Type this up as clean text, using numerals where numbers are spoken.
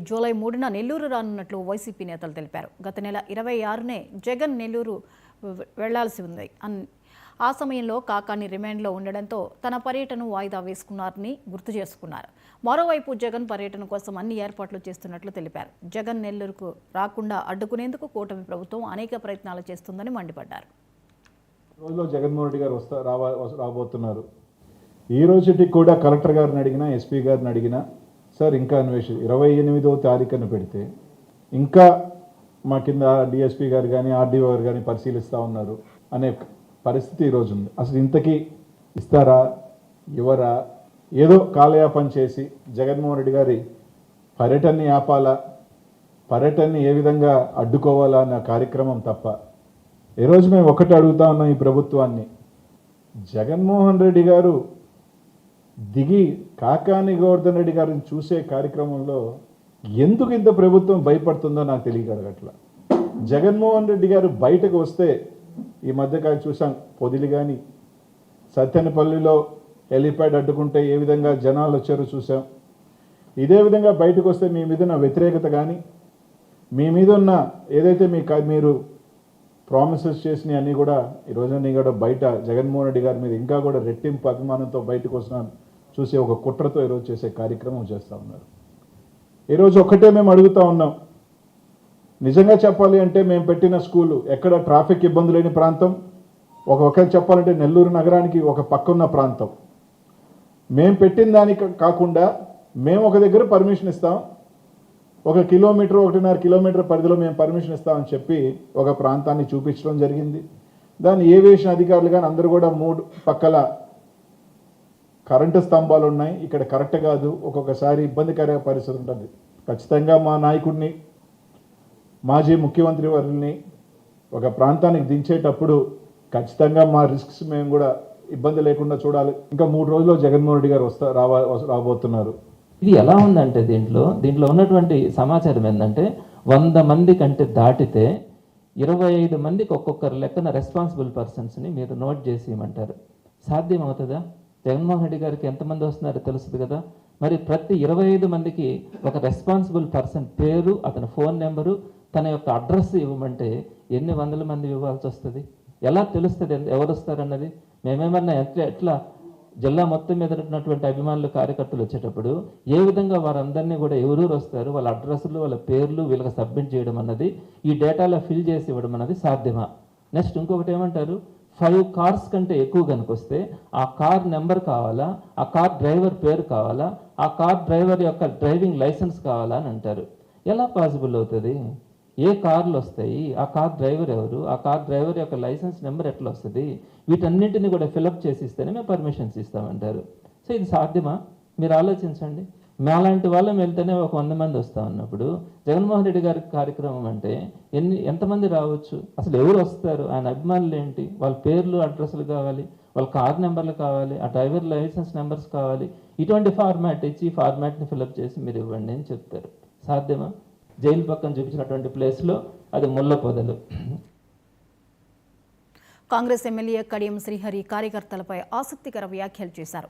July 3న Nellore రానున్నట్లు YCP నేతలు తెలిపారు. గత నెల 26నే జగన్ నెల్లూరు వెళ్లాల్సి ఉంది. ఆ సమయంలో కాకాని రిమాండ్లో ఉండడంతో తన పర్యటన వాయిదా వేసుకున్నారని గుర్తు చేసుకున్నారు. మరోవైపు జగన్ పర్యటన కోసం అన్ని ఏర్పాట్లు చేస్తున్నట్లు తెలిపారు. జగన్ నెల్లూరుకు రాకుండా అడ్డుకునేందుకు కూటమి ప్రభుత్వం అనేక ప్రయత్నాలు చేస్తుందని మండిపడ్డారు. రోజులో జగన్మోహన్ రెడ్డి గారు రాబోతున్నారు. ఈ రోజుకి కూడా కలెక్టర్ గారిని అడిగినా, ఎస్పీ గారిని అడిగినా, సార్ ఇంకా అన్వేషణ 28వ తారీఖున పెడితే ఇంకా మా కింద డిఎస్పీ గారు కానీ ఆర్డీఓ గారు కానీ పరిశీలిస్తూ ఉన్నారు అనే పరిస్థితి ఈరోజు ఉంది. అసలు ఇంతకీ ఇస్తారా ఇవ్వరా, ఏదో కాలయాపన చేసి జగన్మోహన్ రెడ్డి గారి పర్యటనని ఆపాలా, పర్యటనని ఏ విధంగా అడ్డుకోవాలా అన్న కార్యక్రమం తప్ప ఈరోజు మేము ఒకటి అడుగుతా ఉన్నాం ఈ ప్రభుత్వాన్ని. జగన్మోహన్ రెడ్డి గారు దిగి కాకాని గోవర్ధన్ రెడ్డి గారిని చూసే కార్యక్రమంలో ఎందుకు ఇంత ప్రభుత్వం భయపడుతుందో నాకు తెలియగలగట్లా. జగన్మోహన్ రెడ్డి గారు బయటకు వస్తే ఈ మధ్యకాలం చూసాం, పొదిలి కానీ సత్తెనపల్లిలో హెలిప్యాడ్ అడ్డుకుంటే ఏ విధంగా జనాలు వచ్చారో చూసాం. ఇదే విధంగా బయటకు వస్తే మీ మీద ఉన్న వ్యతిరేకత కానీ, మీ మీద ఉన్న ఏదైతే మీరు ప్రామిసెస్ చేసినవి అన్నీ కూడా ఈరోజన్నీ కూడా బయట జగన్మోహన్ రెడ్డి గారి మీద ఇంకా కూడా రెట్టింపు అభిమానంతో బయటకు వస్తున్నాను చూసి ఒక కుట్రతో ఈరోజు చేసే కార్యక్రమం చేస్తూ ఉన్నారు. ఈరోజు ఒక్కటే మేము అడుగుతూ ఉన్నాం, నిజంగా చెప్పాలి అంటే మేము పెట్టిన స్కూలు ఎక్కడ ట్రాఫిక్ ఇబ్బంది లేని ప్రాంతం, ఒకరు చెప్పాలంటే నెల్లూరు నగరానికి ఒక పక్కన్న ప్రాంతం. మేము పెట్టిన దానికి కాకుండా మేము ఒక దగ్గర పర్మిషన్ ఇస్తాం, 1 కిలోమీటర్ 1.5 కిలోమీటర్ పరిధిలో మేము పర్మిషన్ ఇస్తామని చెప్పి ఒక ప్రాంతాన్ని చూపించడం జరిగింది. దాన్ని ఏవియేషన్ అధికారులు కానీ అందరూ కూడా 3 పక్కల కరెంటు స్తంభాలు ఉన్నాయి, ఇక్కడ కరెక్ట్ కాదు, ఒక్కొక్కసారి ఇబ్బందికర పరిస్థితి ఉంటుంది. ఖచ్చితంగా మా నాయకుడిని, మాజీ ముఖ్యమంత్రి వారిని ఒక ప్రాంతానికి దించేటప్పుడు ఖచ్చితంగా మా రిస్క్స్ మేము కూడా ఇబ్బంది లేకుండా చూడాలి. ఇంకా 3 రోజుల్లో జగన్మోహన్ రెడ్డి గారు రాబోతున్నారు. ఇది ఎలా ఉందంటే దీంట్లో ఉన్నటువంటి సమాచారం ఏంటంటే 100 మంది కంటే దాటితే 25 మందికి ఒక్కొక్కరు లెక్కన రెస్పాన్సిబుల్ పర్సన్స్ని మీరు నోట్ చేసి ఇవ్వమంటారు. సాధ్యం అవుతుందా? జగన్మోహన్ రెడ్డి గారికి ఎంతమంది వస్తున్నారో తెలుస్తుంది కదా. మరి ప్రతి 25 మందికి ఒక రెస్పాన్సిబుల్ పర్సన్ పేరు, అతని ఫోన్ నెంబరు, తన యొక్క అడ్రస్ ఇవ్వమంటే ఎన్ని వందల మంది ఇవ్వాల్సి వస్తుంది? ఎలా తెలుస్తుంది ఎవరు వస్తారన్నది? మేమేమన్నా ఎట్లా జిల్లా మొత్తం మీద ఉన్నటువంటి అభిమానులు, కార్యకర్తలు వచ్చేటప్పుడు ఏ విధంగా వారందరినీ కూడా ఎవరూరు వస్తారు, వాళ్ళ అడ్రస్లు, వాళ్ళ పేర్లు వీళ్ళకి సబ్మిట్ చేయడం అన్నది, ఈ డేటాలో ఫిల్ చేసి ఇవ్వడం అన్నది సాధ్యమా? నెక్స్ట్ ఇంకొకటి ఏమంటారు, 5 కార్స్ కంటే ఎక్కువ కనుకొస్తే ఆ కార్ నెంబర్ కావాలా, ఆ కార్ డ్రైవర్ పేరు కావాలా, ఆ కార్ డ్రైవర్ యొక్క డ్రైవింగ్ లైసెన్స్ కావాలా అని అంటారు. ఎలా పాసిబుల్ అవుతుంది? ఏ కార్లు వస్తాయి, ఆ కార్ డ్రైవర్ ఎవరు, ఆ కార్ డ్రైవర్ యొక్క లైసెన్స్ నెంబర్ ఎట్లా వస్తుంది, వీటన్నింటినీ కూడా ఫిలప్ చేసి ఇస్తేనే మేము పర్మిషన్స్ ఇస్తామంటారు. సో ఇది సాధ్యమా? మీరు ఆలోచించండి. మేలాంటి వాళ్ళం వెళ్తేనే ఒక 100 మంది వస్తా ఉన్నప్పుడు జగన్మోహన్ రెడ్డి గారి కార్యక్రమం అంటే ఎంతమంది రావచ్చు? అసలు ఎవరు వస్తారు? ఆయన అభిమానులు ఏంటి? వాళ్ళ పేర్లు, అడ్రస్లు కావాలి, వాళ్ళ కార్ నెంబర్లు కావాలి, ఆ డ్రైవర్ లైసెన్స్ నెంబర్స్ కావాలి. ఇటువంటి ఫార్మాట్ ఇచ్చి ఫార్మాట్ని ఫిలప్ చేసి మీరు ఇవ్వండి అని చెప్తారు. సాధ్యమా? జైలు పక్కన చూపించినటువంటి ప్లేస్లో అది ముళ్ళ పొదలు. కాంగ్రెస్ ఎమ్మెల్యే కడియం శ్రీహరి కార్యకర్తలపై ఆసక్తికర వ్యాఖ్యలు చేశారు.